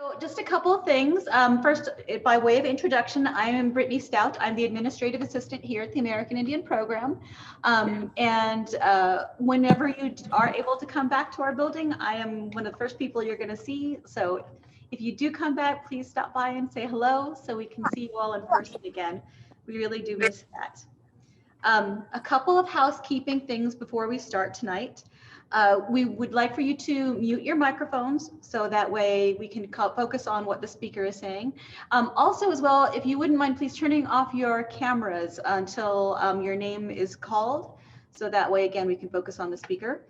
So just a couple of things. First, by way of introduction, I am Brittany Stout. I'm the administrative assistant here at the American Indian Program. Whenever you are able to come back to our building, I am one of the first people you're going to see. So if you do come back, please stop by and say hello so we can see you all in person again. We really do miss that. A couple of housekeeping things before we start tonight. We would like for you to mute your microphones so that way we can focus on what the speaker is saying. Also as well, if you wouldn't mind, please turning off your cameras until your name is called. So that way, again, we can focus on the speaker.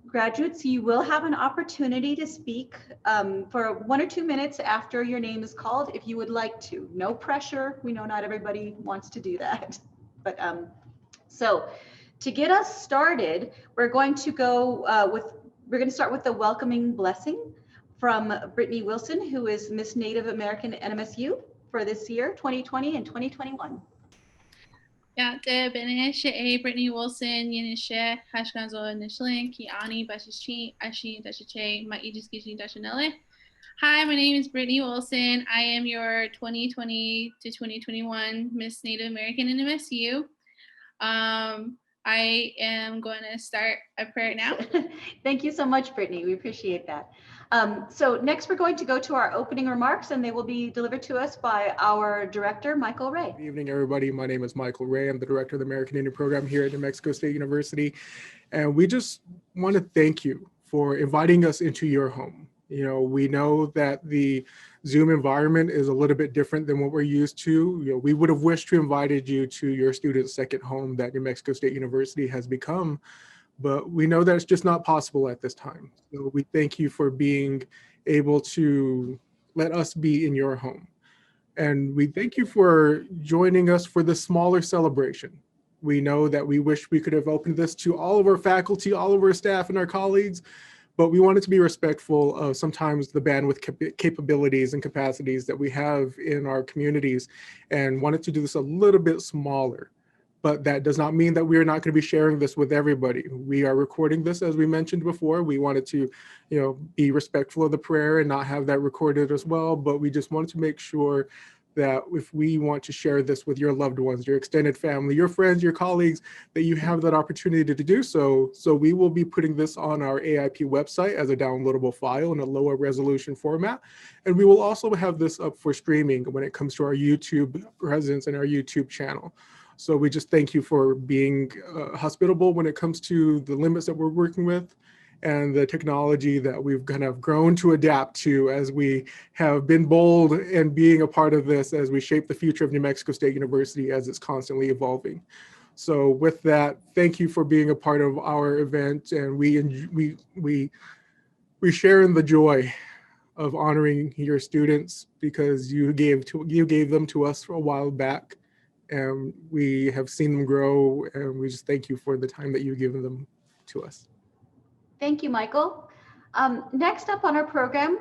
Graduates, you will have an opportunity to speak for 1 or 2 minutes after your name is called if you would like to. No pressure. We know not everybody wants to do that. But so to get us started, we're going to start with the welcoming blessing from Brittany Wilson, who is Miss Native American NMSU for this year, 2020 and 2021. Yeah, Brittany Wilson, Yenishe, Hashkanzo, Nishlin, Kiani, Bashishi, Ashi, Dashiche, Maijiskishi, Dashanele. Hi, my name is Brittany Wilson. I am your 2020 to 2021 Miss Native American NMSU. I am going to start a prayer now. Thank you so much, Brittany. We appreciate that. So next we're going to go to our opening remarks, and they will be delivered to us by our director, Michael Ray. Good evening, everybody. My name is Michael Ray. I'm the director of the American Indian Program here at New Mexico State University. And we just want to thank you for inviting us into your home. You know, we know that the Zoom environment is a little bit different than what we're used to. You know, we would have wished to invited you to your student's second home that New Mexico State University has become, but we know that it's just not possible at this time. So we thank you for being able to let us be in your home. And we thank you for joining us for the smaller celebration. We know that we wish we could have opened this to all of our faculty, all of our staff and our colleagues, but we wanted to be respectful of sometimes the bandwidth capabilities and capacities that we have in our communities and wanted to do this a little bit smaller. But that does not mean that we are not going to be sharing this with everybody. We are recording this, as we mentioned before. We wanted to, you know, be respectful of the prayer and not have that recorded as well. But we just wanted to make sure that if we want to share this with your loved ones, your extended family, your friends, your colleagues, that you have that opportunity to do so. So we will be putting this on our AIP website as a downloadable file in a lower resolution format. And we will also have this up for streaming when it comes to our YouTube presence and our YouTube channel. So we just thank you for being hospitable when it comes to the limits that we're working with and the technology that we've kind of grown to adapt to as we have been bold and being a part of this as we shape the future of New Mexico State University as it's constantly evolving. So with that, thank you for being a part of our event, and we share in the joy of honoring your students because you gave them to us for a while back, and we have seen them grow, and we just thank you for the time that you've given them to us. Thank you, Michael. Next up on our program,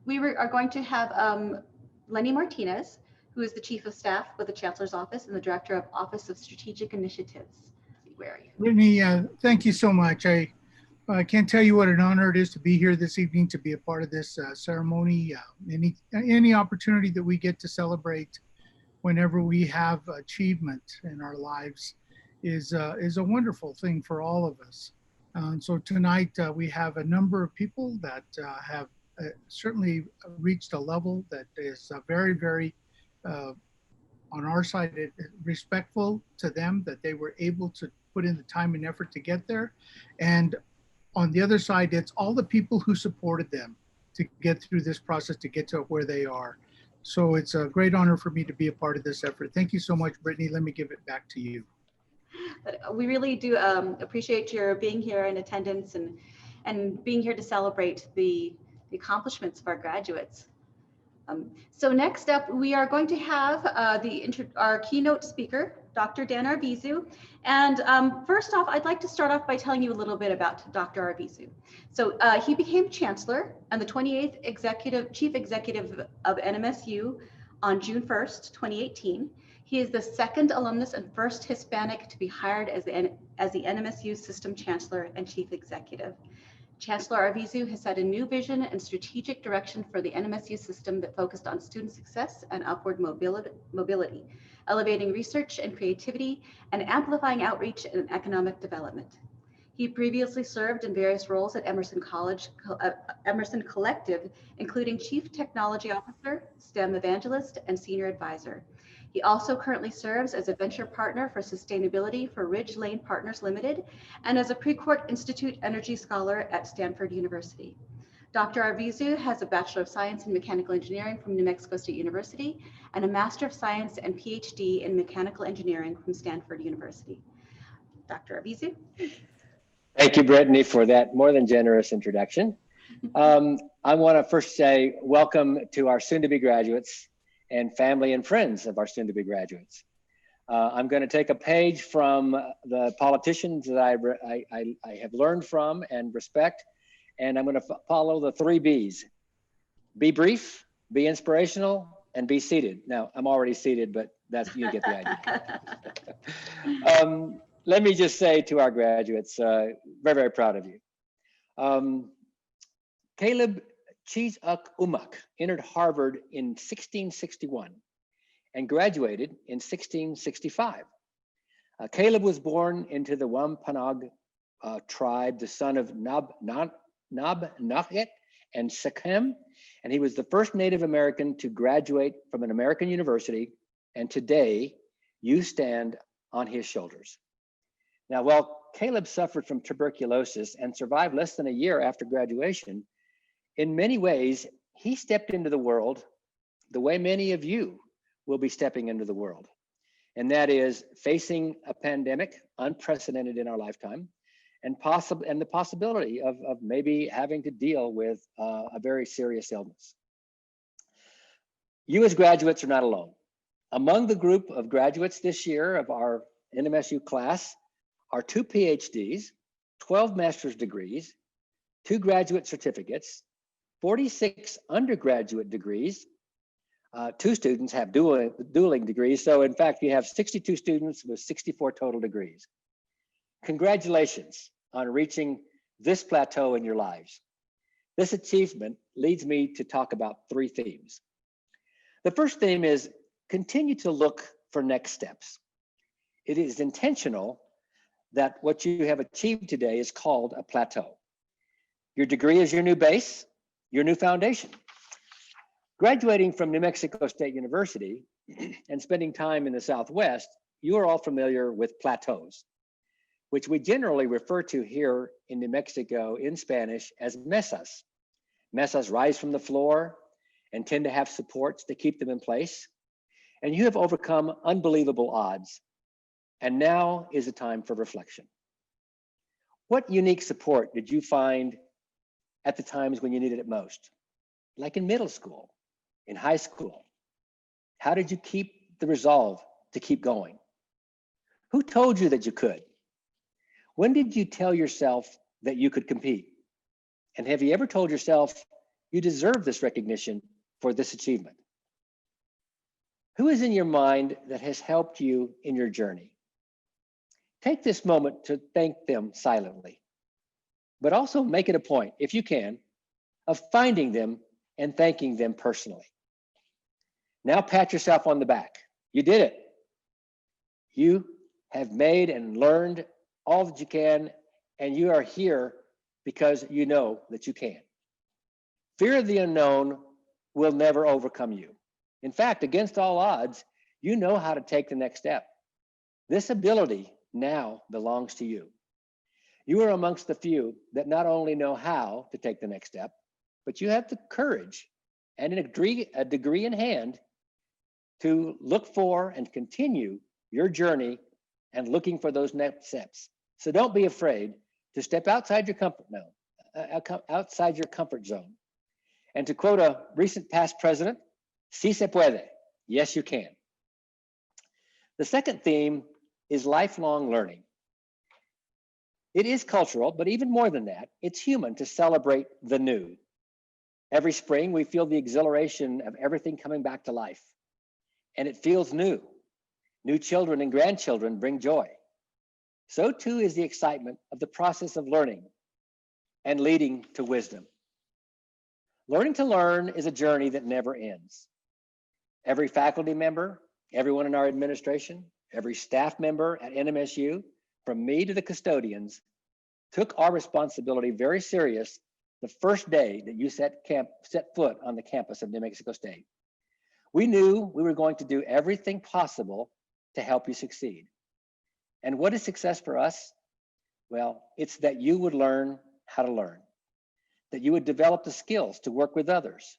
we are going to have Lenny Martinez, who is the Chief of Staff with the Chancellor's Office and the Director of Office of Strategic Initiatives. Where are you? Brittany, thank you so much. I can't tell you what an honor it is to be here this evening, to be a part of this ceremony. Any opportunity that we get to celebrate whenever we have achievement in our lives is a wonderful thing for all of us. So tonight we have a number of people that have certainly reached a level that is very, very, on our side, respectful to them, that they were able to put in the time and effort to get there. And on the other side, it's all the people who supported them to get through this process, to get to where they are. So it's a great honor for me to be a part of this effort. Thank you so much, Brittany. Let me give it back to you. We really do appreciate your being here in attendance and being here to celebrate the accomplishments of our graduates. So next up, we are going to have our keynote speaker, Dr. Dan Arvizu. And first off, I'd like to start off by telling you a little bit about Dr. Arvizu. So he became Chancellor and the 28th Chief Executive of NMSU on June 1st, 2018. He is the second alumnus and first Hispanic to be hired as the NMSU System Chancellor and Chief Executive. Chancellor Arvizu has set a new vision and strategic direction for the NMSU system that focused on student success and upward mobility, elevating research and creativity, and amplifying outreach and economic development. He previously served in various roles at Emerson Collective, including Chief Technology Officer, STEM Evangelist, and Senior Advisor. He also currently serves as a venture partner for sustainability for Ridge Lane Partners Limited and as a Precourt Institute Energy Scholar at Stanford University. Dr. Arvizu has a Bachelor of Science in Mechanical Engineering from New Mexico State University and a Master of Science and PhD in Mechanical Engineering from Stanford University. Dr. Arvizu. Thank you, Brittany, for that more than generous introduction. I want to first say welcome to our soon-to-be graduates and family and friends of our soon-to-be graduates. I'm going to take a page from the politicians that I have learned from and respect, and I'm going to follow the 3 Bs. Be brief, be inspirational, and be seated. Now, I'm already seated, but you get the idea. Let me just say to our graduates, very, very proud of you. Caleb Cheezuck entered Harvard in 1661 and graduated in 1665. Caleb was born into the Wampanoag tribe, the son of Nabnaghet and Sekhem, and he was the first Native American to graduate from an American university, and today you stand on his shoulders. Now, while Caleb suffered from tuberculosis and survived less than a year after graduation, in many ways, he stepped into the world the way many of you will be stepping into the world. And that is facing a pandemic, unprecedented in our lifetime, and the possibility of maybe having to deal with a very serious illness. You as graduates are not alone. Among the group of graduates this year of our NMSU class are 2 PhDs, 12 master's degrees, 2 graduate certificates, 46 undergraduate degrees. 2 students have dueling degrees. So in fact, you have 62 students with 64 total degrees. Congratulations on reaching this plateau in your lives. This achievement leads me to talk about 3 themes. The first theme is continue to look for next steps. It is intentional that what you have achieved today is called a plateau. Your degree is your new base, your new foundation. Graduating from New Mexico State University and spending time in the Southwest, you are all familiar with plateaus, which we generally refer to here in New Mexico in Spanish as mesas. Mesas rise from the floor and tend to have supports to keep them in place. And you have overcome unbelievable odds. And now is a time for reflection. What unique support did you find at the times when you needed it most? Like in middle school, in high school? How did you keep the resolve to keep going? Who told you that you could? When did you tell yourself that you could compete? And have you ever told yourself you deserve this recognition for this achievement? Who is in your mind that has helped you in your journey? Take this moment to thank them silently, but also make it a point, if you can, of finding them and thanking them personally. Now pat yourself on the back. You did it. You have made and learned all that you can, and you are here because you know that you can. Fear of the unknown will never overcome you. In fact, against all odds, you know how to take the next step. This ability now belongs to you. You are amongst the few that not only know how to take the next step, but you have the courage and a degree in hand to look for and continue your journey and looking for those next steps. So don't be afraid to step outside your comfort zone. And to quote a recent past president, "Si se puede," yes, you can. The second theme is lifelong learning. It is cultural, but even more than that, it's human to celebrate the new. Every spring, we feel the exhilaration of everything coming back to life, and it feels new. New children and grandchildren bring joy. So too is the excitement of the process of learning. and leading to wisdom. Learning to learn is a journey that never ends. Every faculty member, everyone in our administration, every staff member at NMSU, from me to the custodians, took our responsibility very serious the first day that you set foot on the campus of New Mexico State. We knew we were going to do everything possible to help you succeed. And what is success for us? Well, it's that you would learn how to learn, that you would develop the skills to work with others,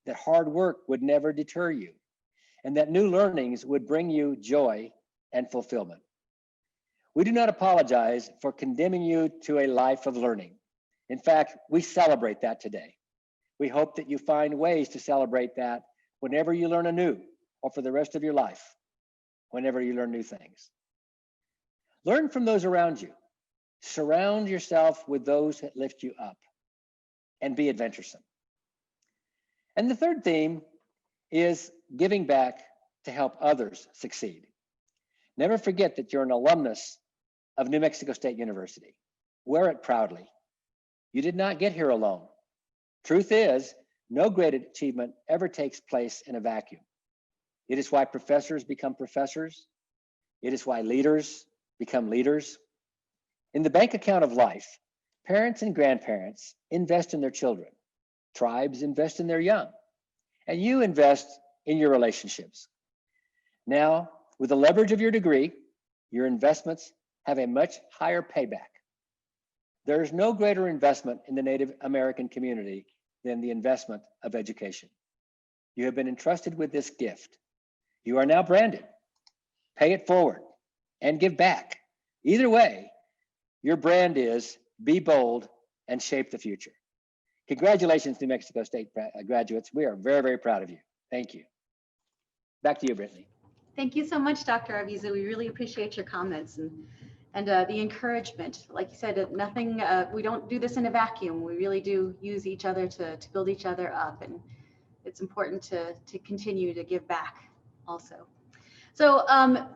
that hard work would never deter you, and that new learnings would bring you joy and fulfillment. We do not apologize for condemning you to a life of learning. In fact, we celebrate that today. We hope that you find ways to celebrate that whenever you learn anew, or for the rest of your life, whenever you learn new things. Learn from those around you. Surround yourself with those that lift you up, and be adventuresome. And the third theme is giving back to help others succeed. Never forget that you're an alumnus of New Mexico State University. Wear it proudly. You did not get here alone. Truth is, no great achievement ever takes place in a vacuum. It is why professors become professors. It is why leaders become leaders. In the bank account of life, parents and grandparents invest in their children. Tribes invest in their young. And you invest in your relationships. Now, with the leverage of your degree, your investments have a much higher payback. There is no greater investment in the Native American community than the investment of education. You have been entrusted with this gift. You are now branded. Pay it forward and give back. Either way, your brand is be bold and shape the future. Congratulations, New Mexico State graduates. We are very, very proud of you. Thank you. Back to you, Brittany. Thank you so much, Dr. Arvizu. We really appreciate your comments and the encouragement. Like you said, nothing. We don't do this in a vacuum. We really do use each other to build each other up, and it's important to continue to give back also. So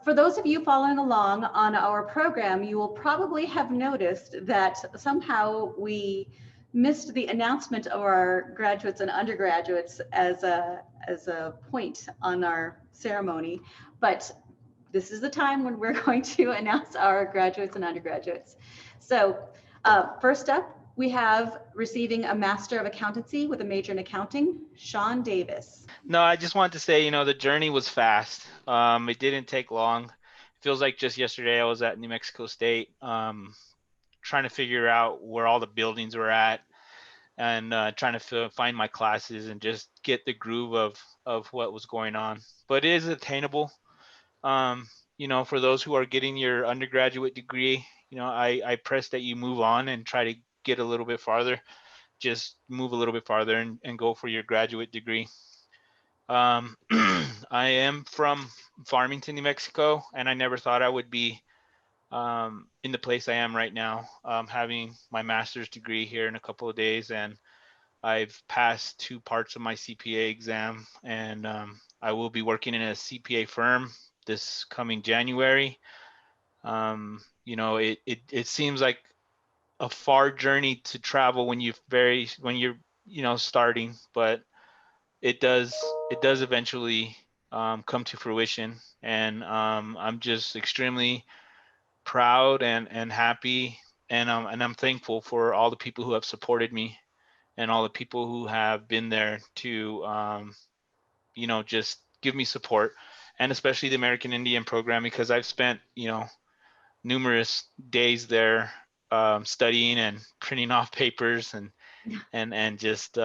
for those of you following along on our program, you will probably have noticed that somehow we missed the announcement of our graduates and undergraduates as a point on our ceremony, but this is the time when we're going to announce our graduates and undergraduates. So first up, we have receiving a Master of Accountancy with a major in accounting, Shawn Davis. No, I just wanted to say, the journey was fast. It didn't take long. It feels like just yesterday I was at New Mexico State trying to figure out where all the buildings were at and trying to find my classes and just get the groove of what was going on. But it is attainable. For those who are getting your undergraduate degree, I press that you move on and try to get a little bit farther. Just move a little bit farther and go for your graduate degree. I am from Farmington, New Mexico, and I never thought I would be in the place I am right now, having my master's degree here in a couple of days, and I've passed 2 parts of my CPA exam, and I will be working in a CPA firm this coming January. It seems like a far journey to travel when you're starting, but it does eventually come to fruition, and I'm just extremely proud and happy, and I'm thankful for all the people who have supported me and all the people who have been there to just give me support, and especially the American Indian program, because I've spent numerous days there studying and printing off papers and just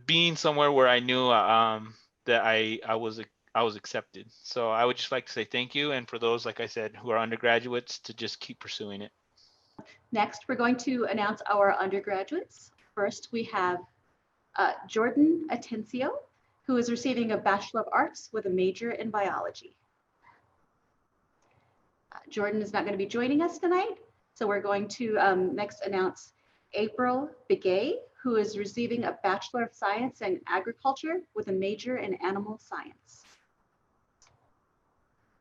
being somewhere where I knew that I was accepted. So I would just like to say thank you, and for those, like I said, who are undergraduates, to just keep pursuing it. Next, we're going to announce our undergraduates. First, we have Jordyn Atencio, who is receiving a Bachelor of Arts with a major in biology. Jordyn is not going to be joining us tonight, so we're going to next announce Apryl Begay, who is receiving a Bachelor of Science in Agriculture with a major in Animal Science.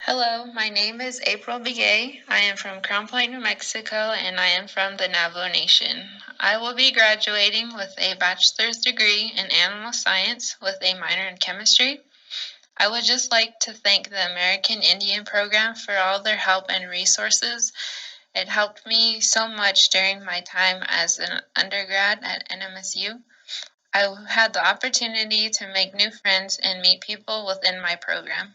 Hello, my name is Apryl Begay. I am from Crown Point, New Mexico, and I am from the Navajo Nation. I will be graduating with a bachelor's degree in animal science with a minor in chemistry. I would just like to thank the American Indian Program for all their help and resources. It helped me so much during my time as an undergrad at NMSU. I had the opportunity to make new friends and meet people within my program.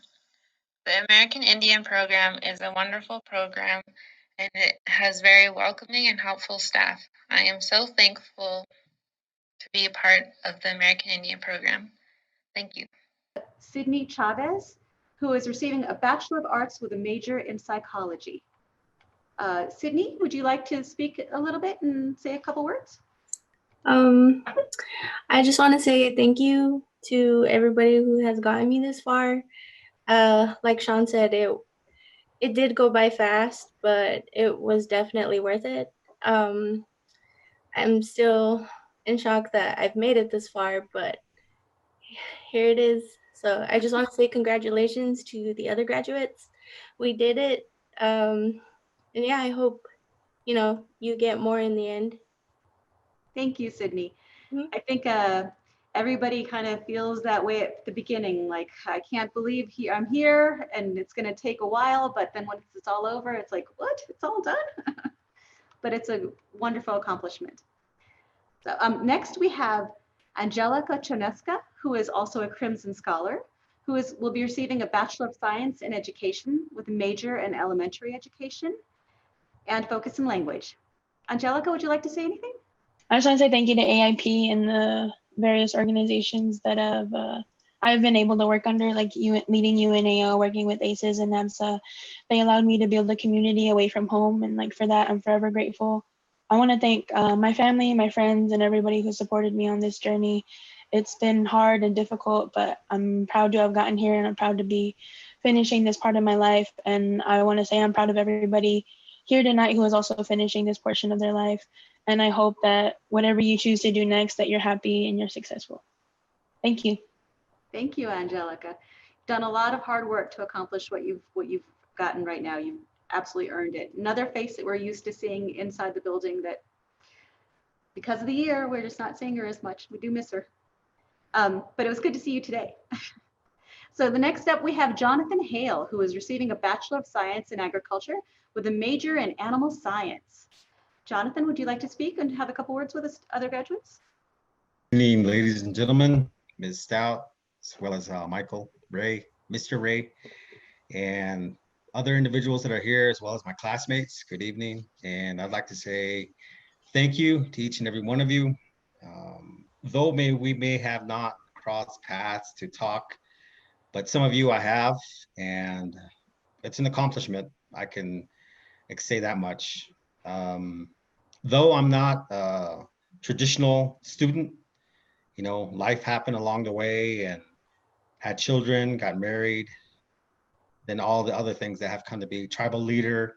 The American Indian Program is a wonderful program and it has very welcoming and helpful staff. I am so thankful to be a part of the American Indian Program. Thank you. Sydney Chavez, who is receiving a Bachelor of Arts with a major in psychology. Sydney, would you like to speak a little bit and say a couple words? I just want to say thank you to everybody who has gotten me this far. Like Shawn said, it did go by fast, but it was definitely worth it. I'm still in shock that I've made it this far, but here it is. So I just want to say congratulations to the other graduates. We did it. And yeah, I hope, you get more in the end. Thank you, Sydney. Mhm. I think everybody kind of feels that way at the beginning, like, I can't believe I'm here and it's going to take a while, but then once it's all over, it's like, what? It's all done? But it's a wonderful accomplishment. So next we have Angelica Choneska, who is also a Crimson Scholar, who will be receiving a Bachelor of Science in Education with a major in elementary education and focus in language. Angelica, would you like to say anything? I just want to say thank you to AIP and the various organizations that I've been able to work under, like leading UNAO, working with ACEs and NMSA. They allowed me to build a community away from home, and for that, I'm forever grateful. I want to thank my family, my friends, and everybody who supported me on this journey. It's been hard and difficult, but I'm proud to have gotten here, and I'm proud to be finishing this part of my life. And I want to say I'm proud of everybody here tonight who is also finishing this portion of their life. And I hope that whatever you choose to do next, that you're happy and you're successful. Thank you. Thank you, Angelica. You've done a lot of hard work to accomplish what you've gotten right now. You've absolutely earned it. Another face that we're used to seeing inside the building that, because of the year, we're just not seeing her as much. We do miss her. But it was good to see you today. So the next up, we have Jonathan Hale, who is receiving a Bachelor of Science in Agriculture with a major in Animal Science. Jonathan, would you like to speak and have a couple words with us, other graduates? Good evening, ladies and gentlemen, Ms. Stout, as well as Michael, Ray, Mr. Ray, and other individuals that are here, as well as my classmates. Good evening. And I'd like to say thank you to each and every one of you. Though we may have not crossed paths to talk, but some of you I have, and it's an accomplishment. I can say that much. Though I'm not a traditional student, life happened along the way and had children, got married, then all the other things that have come to be, tribal leader,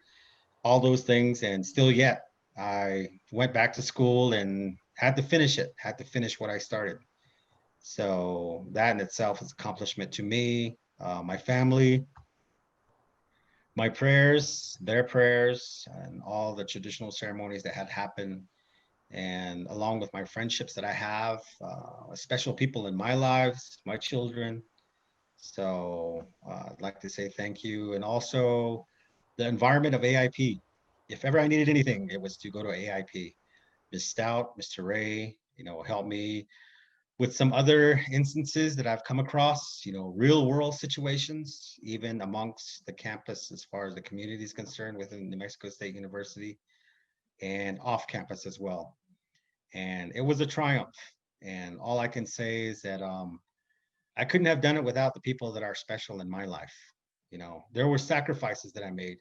all those things. And still yet, I went back to school and had to finish what I started. So that in itself is an accomplishment to me, my family, my prayers, their prayers, and all the traditional ceremonies that had happened. And along with my friendships that I have, special people in my lives, my children. So I'd like to say thank you. And also the environment of AIP. If ever I needed anything, it was to go to AIP. Ms. Stout, Mr. Ray, helped me with some other instances that I've come across, real world situations, even amongst the campus as far as the community is concerned within New Mexico State University and off campus as well. And it was a triumph. And all I can say is that I couldn't have done it without the people that are special in my life. There were sacrifices that I made,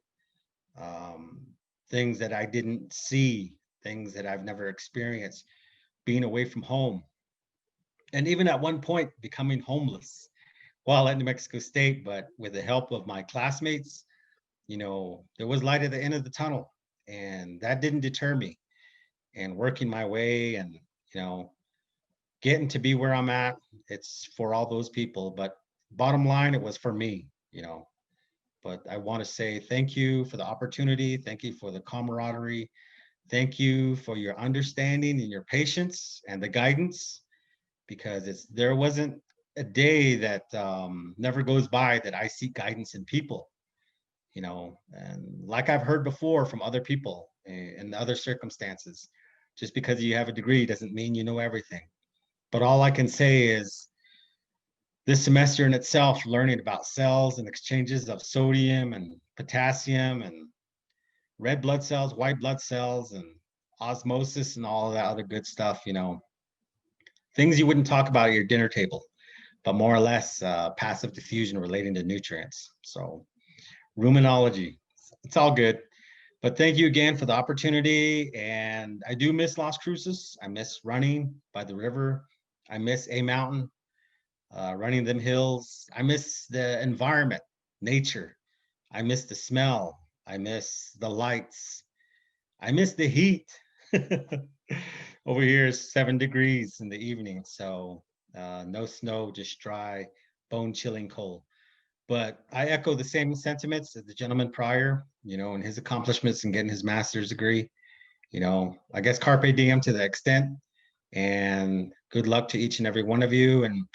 things that I didn't see, things that I've never experienced, being away from home. And even at one point, becoming homeless while at New Mexico State, but with the help of my classmates, there was light at the end of the tunnel. And that didn't deter me. And working my way and, getting to be where I'm at, it's for all those people. But bottom line, it was for me, but I want to say thank you for the opportunity. Thank you for the camaraderie. Thank you for your understanding and your patience and the guidance, because there wasn't a day that never goes by that I seek guidance in people, and like I've heard before from other people in other circumstances, just because you have a degree doesn't mean you know everything. But all I can say is this semester in itself, learning about cells and exchanges of sodium and potassium and red blood cells, white blood cells, and osmosis and all of that other good stuff, things you wouldn't talk about at your dinner table, but more or less passive diffusion relating to nutrients. So ruminology, it's all good. But thank you again for the opportunity. And I do miss Las Cruces. I miss running by the river. I miss a mountain, running them hills. I miss the environment, nature. I miss the smell. I miss the lights. I miss the heat. Over here is 7 degrees in the evening. So no snow, just dry, bone chilling cold. But I echo the same sentiments as the gentleman prior, and his accomplishments in getting his master's degree. I guess carpe diem to the extent, and good luck to each and every one of you. And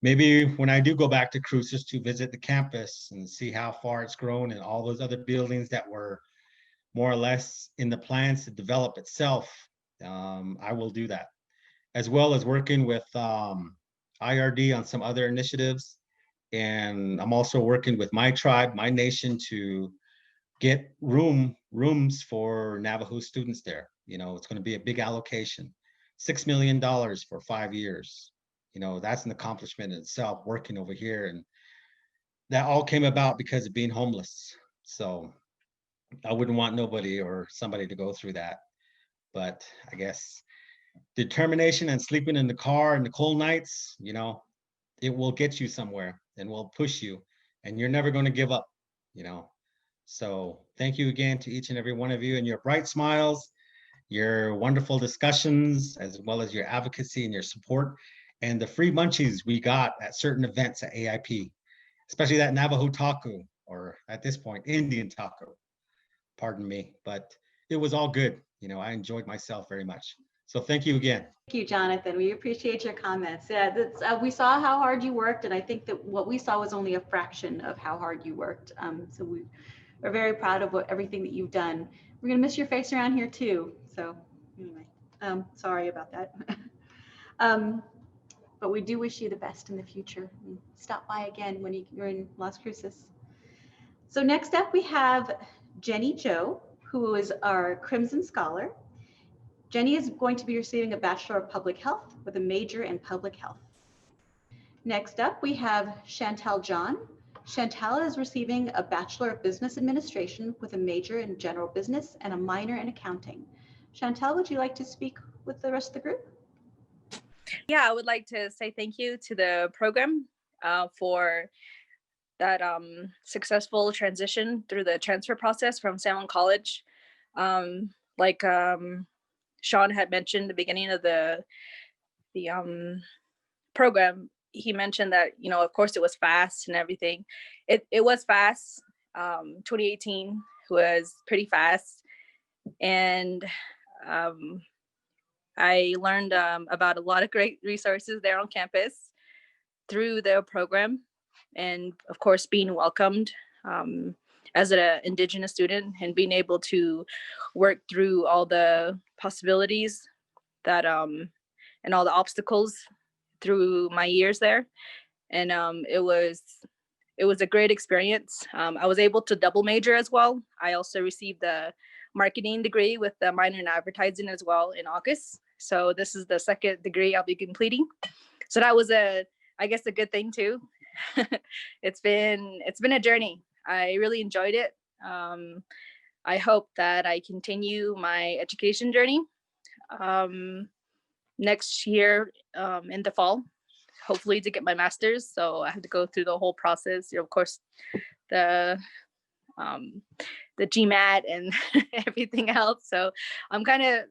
maybe when I do go back to Cruces to visit the campus and see how far it's grown and all those other buildings that were more or less in the plans to develop itself, I will do that, as well as working with IRD on some other initiatives. And I'm also working with my tribe, my nation, to get rooms for Navajo students there. It's going to be a big allocation, $6 million for 5 years. That's an accomplishment in itself, working over here. And that all came about because of being homeless. So I wouldn't want nobody or somebody to go through that. But I guess determination and sleeping in the car in the cold nights, it will get you somewhere and will push you, and you're never going to give up, So thank you again to each and every one of you, and your bright smiles, your wonderful discussions, as well as your advocacy and your support, and the free munchies we got at certain events at AIP, especially that Navajo taco, or at this point, Indian taco, pardon me, but it was all good. I enjoyed myself very much. So thank you again. Thank you, Jonathan. We appreciate your comments. Yeah, we saw how hard you worked, and I think that what we saw was only a fraction of how hard you worked. So we're very proud of everything that you've done. We're gonna miss your face around here too. So anyway, sorry about that. But we do wish you the best in the future. And stop by again when you're in Las Cruces. So next up we have Jeynee Joe, who is our Crimson Scholar. Jeynee is going to be receiving a Bachelor of Public Health with a major in Public Health. Next up, we have Chantelle John. Chantelle is receiving a Bachelor of Business Administration with a major in General Business and a minor in Accounting. Chantelle, would you like to speak with the rest of the group? Yeah, I would like to say thank you to the program for that successful transition through the transfer process from Salmon College. Shawn had mentioned at the beginning of the program, he mentioned that, of course it was fast and everything. It was fast. 2018 was pretty fast. And I learned about a lot of great resources there on campus through the program. And of course, being welcomed as an Indigenous student and being able to work through all the possibilities that and all the obstacles through my years there. And it was a great experience. I was able to double major as well. I also received the marketing degree with the minor in advertising as well in August. So this is the second degree I'll be completing. So that was I guess a good thing too. It's been a journey. I really enjoyed it. I hope that I continue my education journey next year in the fall, hopefully to get my master's. So I have to go through the whole process. Of course, the GMAT and everything else. So I'm kind of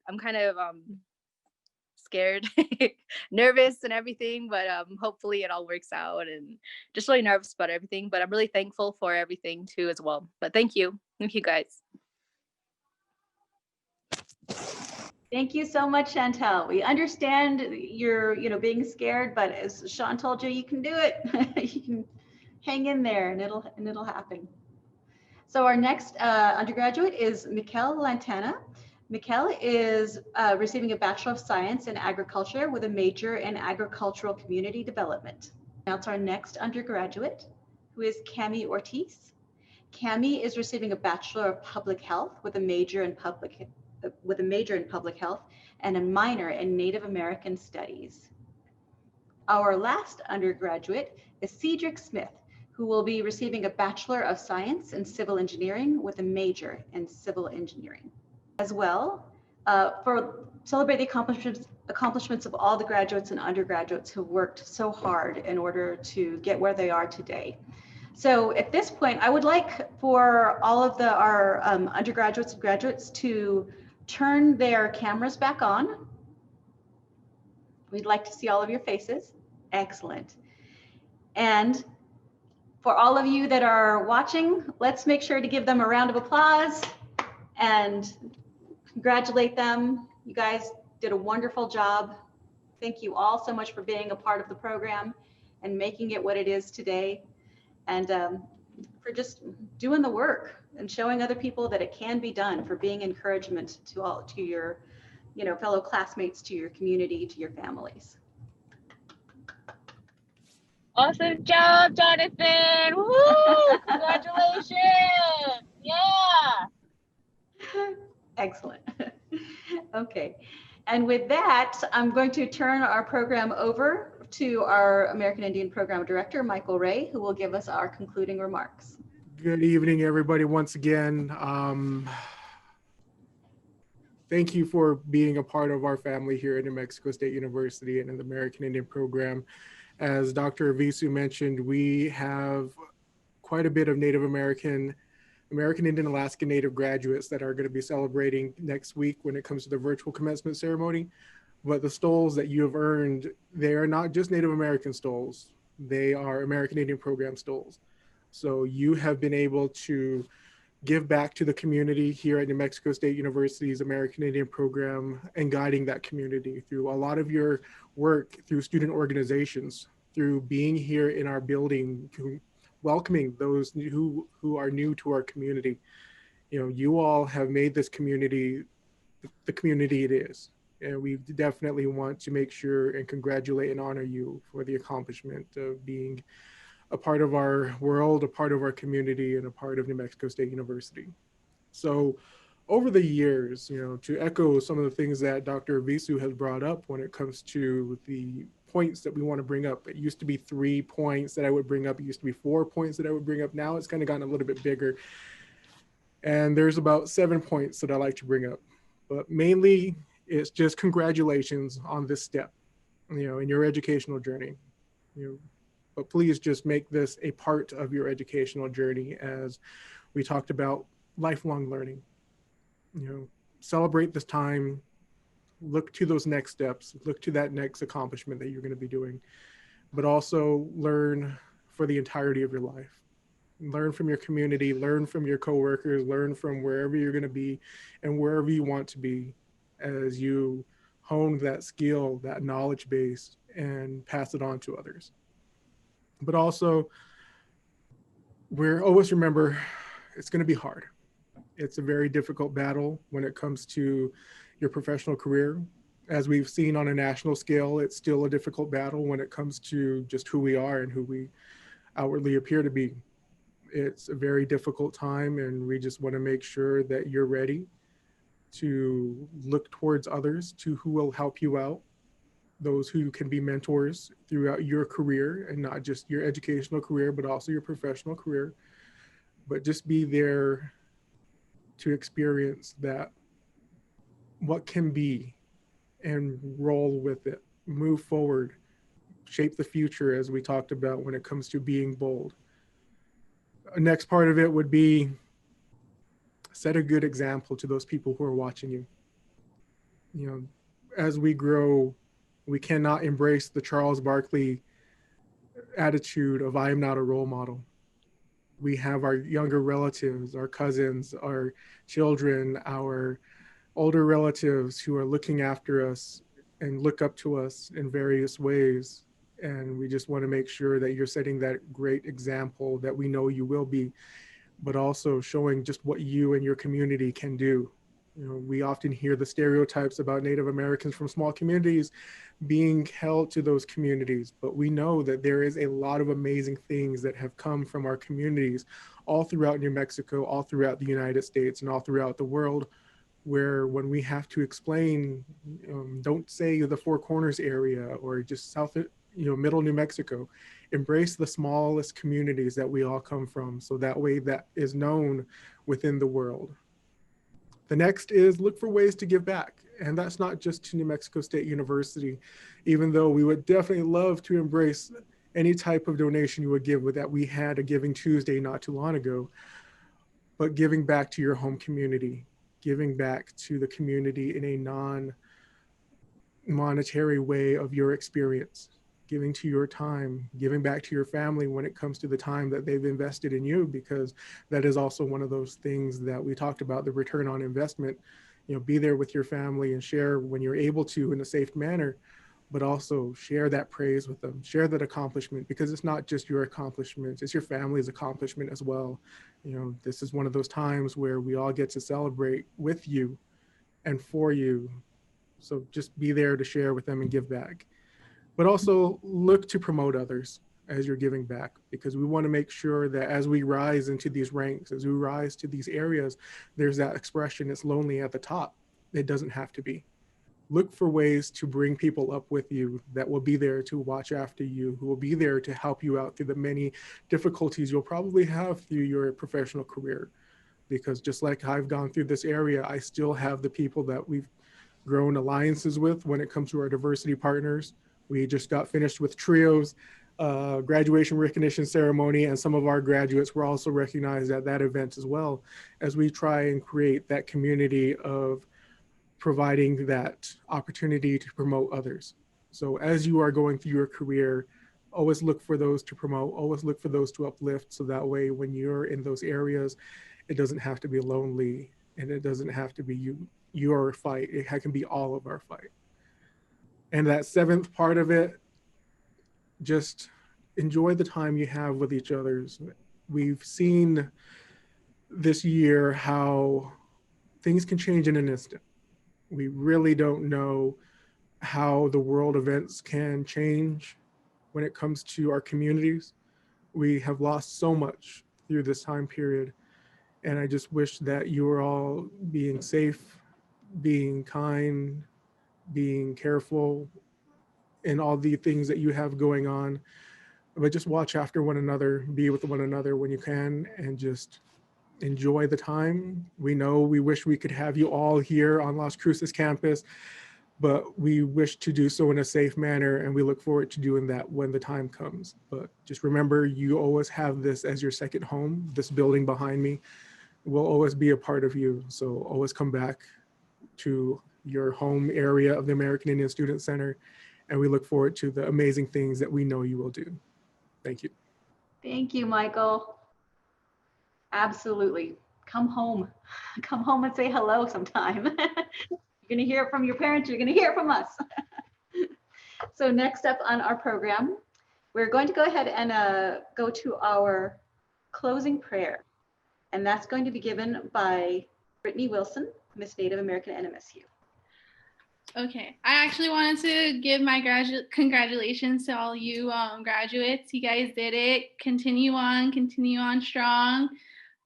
scared, nervous and everything, but hopefully it all works out, and just really nervous about everything, but I'm really thankful for everything too as well. But thank you guys. Thank you so much, Chantelle. We understand you're, being scared, but as Shawn told you, you can do it. You can hang in there, and it'll happen. So our next undergraduate is Mikelle Lantana. Mikelle is receiving a Bachelor of Science in Agriculture with a major in Agricultural Community Development. Now it's our next undergraduate, who is Cami Ortiz. Cami is receiving a Bachelor of Public Health with a major in Public Health and a minor in Native American Studies. Our last undergraduate is Cedric Smith, who will be receiving a Bachelor of Science in Civil Engineering with a major in Civil Engineering. As well, for celebrate the accomplishments of all the graduates and undergraduates who worked so hard in order to get where they are today. So at this point, I would like for all of our undergraduates and graduates to turn their cameras back on. We'd like to see all of your faces. Excellent. And for all of you that are watching, let's make sure to give them a round of applause and congratulate them. You guys did a wonderful job. Thank you all so much for being a part of the program and making it what it is today. And for just doing the work and showing other people that it can be done, for being encouragement to your fellow classmates, to your community, to your families. Awesome job, Jonathan. Woo! Congratulations. Yeah. Excellent. Okay. And with that, I'm going to turn our program over to our American Indian Program Director, Michael Ray, who will give us our concluding remarks. Good evening, everybody, once again. Thank you for being a part of our family here at New Mexico State University and in the American Indian Program. As Dr. Arvizu mentioned, we have quite a bit of Native American, Indian, Alaska Native graduates that are going to be celebrating next week when it comes to the virtual commencement ceremony. But the stoles that you have earned, they are not just Native American stoles, they are American Indian Program stoles. So you have been able to give back to the community here at New Mexico State University's American Indian Program and guiding that community through a lot of your work, through student organizations, through being here in our building, welcoming those who are new to our community. You all have made this community the community it is. And we definitely want to make sure and congratulate and honor you for the accomplishment of being a part of our world, a part of our community, and a part of New Mexico State University. So over the years, to echo some of the things that Dr. Arvizu has brought up when it comes to the points that we want to bring up. It used to be 3 points that I would bring up. It used to be 4 points that I would bring up. Now it's kind of gotten a little bit bigger. And there's about 7 points that I like to bring up. But mainly, it's just congratulations on this step, in your educational journey. But please just make this a part of your educational journey, as we talked about lifelong learning. Celebrate this time, look to those next steps, look to that next accomplishment that you're going to be doing, but also learn for the entirety of your life. Learn from your community, learn from your coworkers, learn from wherever you're going to be and wherever you want to be, as you hone that skill, that knowledge base, and pass it on to others. But also, always remember, it's going to be hard. It's a very difficult battle when it comes to your professional career. As we've seen on a national scale, it's still a difficult battle when it comes to just who we are and who we outwardly appear to be. It's a very difficult time, and we just want to make sure that you're ready to look towards others, to who will help you out, those who can be mentors throughout your career, and not just your educational career, but also your professional career. But just be there to experience that, what can be, and roll with it, move forward, shape the future, as we talked about when it comes to being bold. Next part of it would be set a good example to those people who are watching you. as we grow, we cannot embrace the Charles Barkley attitude of I am not a role model. We have our younger relatives, our cousins, our children, our older relatives who are looking after us and look up to us in various ways. And we just want to make sure that you're setting that great example that we know you will be, but also showing just what you and your community can do. You know, we often hear the stereotypes about Native Americans from small communities being held to those communities, but we know that there is a lot of amazing things that have come from our communities all throughout New Mexico, all throughout the United States, and all throughout the world, where when we have to explain, don't say the Four Corners area or just south, middle New Mexico, embrace the smallest communities that we all come from, so that way that is known within the world. The next is look for ways to give back. And that's not just to New Mexico State University, even though we would definitely love to embrace any type of donation you would give. With that, we had a Giving Tuesday not too long ago, but giving back to your home community, giving back to the community in a non-monetary way of your experience, giving to your time, giving back to your family when it comes to the time that they've invested in you, because that is also one of those things that we talked about, the return on investment. Be there with your family and share when you're able to in a safe manner, but also share that praise with them, share that accomplishment, because it's not just your accomplishments, it's your family's accomplishment as well. This is one of those times where we all get to celebrate with you and for you. So just be there to share with them and give back. But also look to promote others as you're giving back, because we want to make sure that as we rise into these ranks, as we rise to these areas, there's that expression, it's lonely at the top. It doesn't have to be. Look for ways to bring people up with you that will be there to watch after you, who will be there to help you out through the many difficulties you'll probably have through your professional career. Because just like I've gone through this area, I still have the people that we've grown alliances with when it comes to our diversity partners. We just got finished with trios, graduation recognition ceremony, and some of our graduates were also recognized at that event as well, as we try and create that community of providing that opportunity to promote others. So as you are going through your career, always look for those to promote, always look for those to uplift, so that way when you're in those areas, it doesn't have to be lonely, and it doesn't have to be your fight. It can be all of our fight. And that seventh part of it, just enjoy the time you have with each other. We've seen this year how things can change in an instant. We really don't know how the world events can change when it comes to our communities. We have lost so much through this time period. And I just wish that you are all being safe, being kind, being careful in all the things that you have going on. But just watch after one another, be with one another when you can, and just enjoy the time. We know we wish we could have you all here on Las Cruces campus, but we wish to do so in a safe manner, and we look forward to doing that when the time comes. But just remember, you always have this as your second home. This building behind me will always be a part of you. So always come back to your home area of the American Indian Student Center, and we look forward to the amazing things that we know you will do. Thank you. Thank you, Michael. Absolutely. Come home. Come home and say hello sometime. You're going to hear it from your parents. You're going to hear it from us. So next up on our program, we're going to go ahead and go to our closing prayer. And that's going to be given by Brittany Wilson, Miss Native American NMSU. Okay, I actually wanted to give my congratulations to all you graduates. You guys did it. Continue on strong.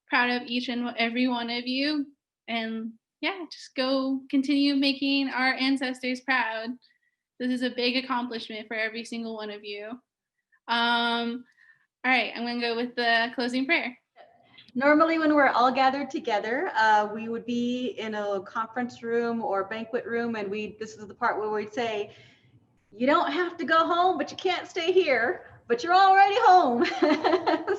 Proud of each and every one of you. And yeah, just go continue making our ancestors proud. This is a big accomplishment for every single one of you. All right, I'm gonna go with the closing prayer. Normally when we're all gathered together, we would be in a conference room or banquet room, and this is the part where we'd say, you don't have to go home, but you can't stay here. but you're already home.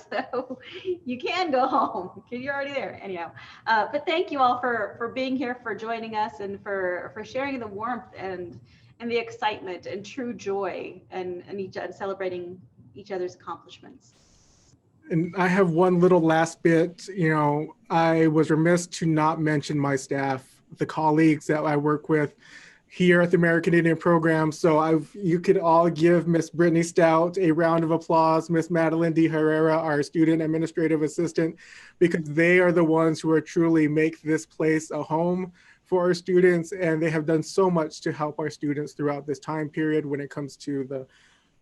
So you can go home because you're already there anyhow. But thank you all for being here, for joining us, and for sharing the warmth and the excitement and true joy and celebrating each other's accomplishments. And I have one little last bit. I was remiss to not mention my staff, the colleagues that I work with here at the American Indian Program. So you could all give Miss Brittany Stout a round of applause, Miss Madeline D. Herrera, our student administrative assistant, because they are the ones who are truly make this place a home for our students. And they have done so much to help our students throughout this time period when it comes to the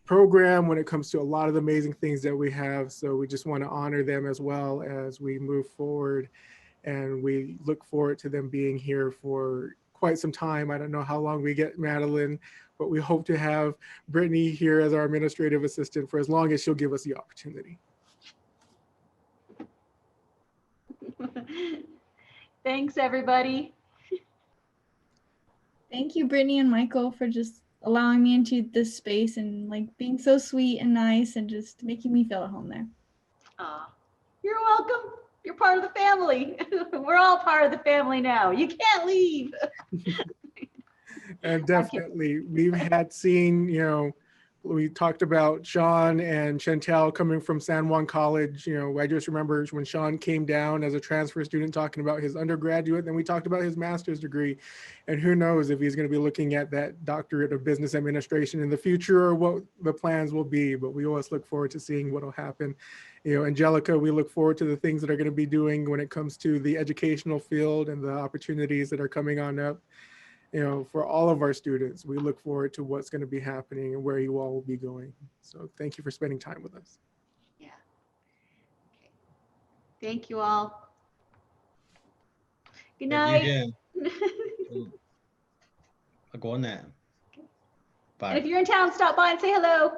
program, when it comes to a lot of the amazing things that we have. So we just want to honor them as well as we move forward. And we look forward to them being here for quite some time. I don't know how long we get Madeline, but we hope to have Brittany here as our administrative assistant for as long as she'll give us the opportunity. Thanks, everybody. Thank you, Brittany and Michael, for just allowing me into this space and like being so sweet and nice and just making me feel at home there. You're welcome. You're part of the family. We're all part of the family now. You can't leave. And definitely, we've had seen, we talked about Shawn and Chantelle coming from San Juan College. I just remember when Shawn came down as a transfer student talking about his undergraduate, then we talked about his master's degree. And who knows if he's going to be looking at that doctorate of business administration in the future or what the plans will be. But we always look forward to seeing what will happen. Angelica, we look forward to the things that are going to be doing when it comes to the educational field and the opportunities that are coming on up. For all of our students, we look forward to what's going to be happening and where you all will be going. So thank you for spending time with us. Yeah. Okay. Thank you all. Good night. I'll go on that. Bye. And if you're in town, stop by and say hello.